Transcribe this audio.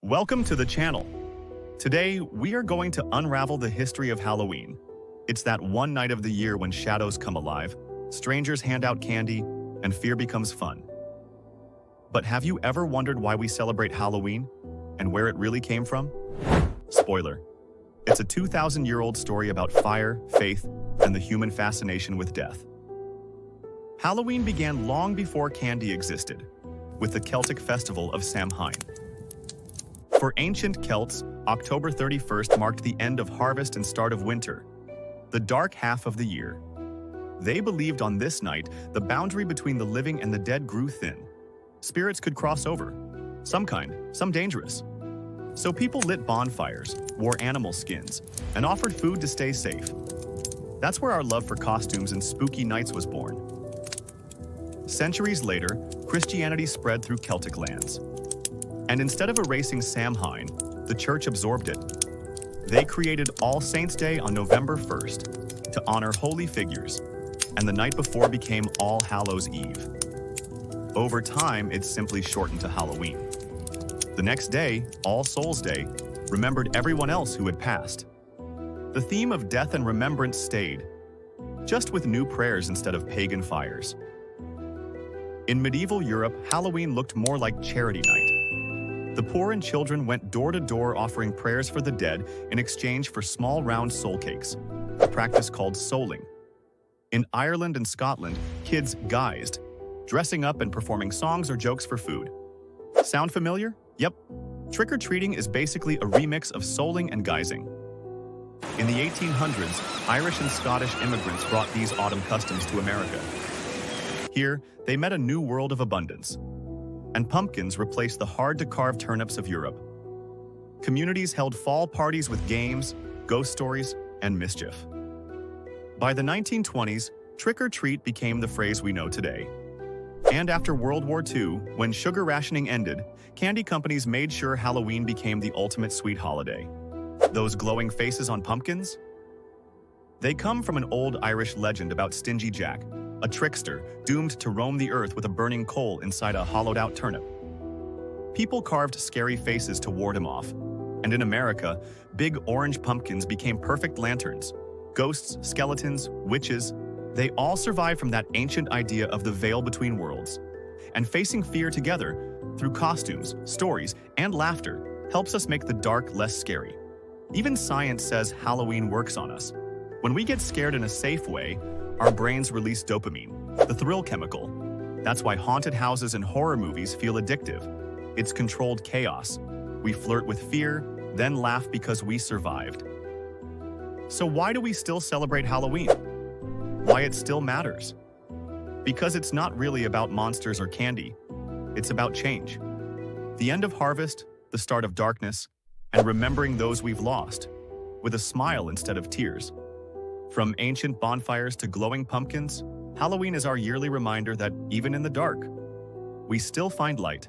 Welcome to the channel. Today, we are going to unravel the history of Halloween. It's that one night of the year when shadows come alive, strangers hand out candy, and fear becomes fun. But have you ever wondered why we celebrate Halloween and where it really came from? Spoiler. It's a 2,000-year-old story about fire, faith, and the human fascination with death. Halloween began long before candy existed, with the Celtic festival of Samhain. For ancient Celts, October 31st marked the end of harvest and start of winter, the dark half of the year. They believed on this night, the boundary between the living and the dead grew thin. Spirits could cross over, some kind, some dangerous. So people lit bonfires, wore animal skins, and offered food to stay safe. That's where our love for costumes and spooky nights was born. Centuries later, Christianity spread through Celtic lands. And instead of erasing Samhain, the church absorbed it. They created All Saints' Day on November 1st to honor holy figures, and the night before became All Hallows Eve. Over time, it's simply shortened to Halloween. The next day, All Souls' Day, remembered everyone else who had passed. The theme of death and remembrance stayed, just with new prayers instead of pagan fires. In medieval Europe, Halloween looked more like charity night. The poor and children went door to door offering prayers for the dead in exchange for small round soul cakes, a practice called souling. In Ireland and Scotland, kids guised, dressing up and performing songs or jokes for food. Sound familiar? Yep. Trick-or-treating is basically a remix of souling and guising. In the 1800s, Irish and Scottish immigrants brought these autumn customs to America. Here, they met a new world of abundance, and pumpkins replaced the hard-to-carve turnips of Europe. Communities held fall parties with games, ghost stories, and mischief. By the 1920s, trick-or-treat became the phrase we know today. And after World War II, when sugar rationing ended, candy companies made sure Halloween became the ultimate sweet holiday. Those glowing faces on pumpkins? They come from an old Irish legend about Stingy Jack, a trickster doomed to roam the earth with a burning coal inside a hollowed-out turnip. People carved scary faces to ward him off, and in America, big orange pumpkins became perfect lanterns. Ghosts, skeletons, witches, they all survived from that ancient idea of the veil between worlds. And facing fear together, through costumes, stories, and laughter, helps us make the dark less scary. Even science says Halloween works on us. When we get scared in a safe way, our brains release dopamine, the thrill chemical. That's why haunted houses and horror movies feel addictive. It's controlled chaos. We flirt with fear, then laugh because we survived. So why do we still celebrate Halloween? Why it still matters? Because it's not really about monsters or candy. It's about change. The end of harvest, the start of darkness, and remembering those we've lost, with a smile instead of tears. From ancient bonfires to glowing pumpkins, Halloween is our yearly reminder that even in the dark, we still find light.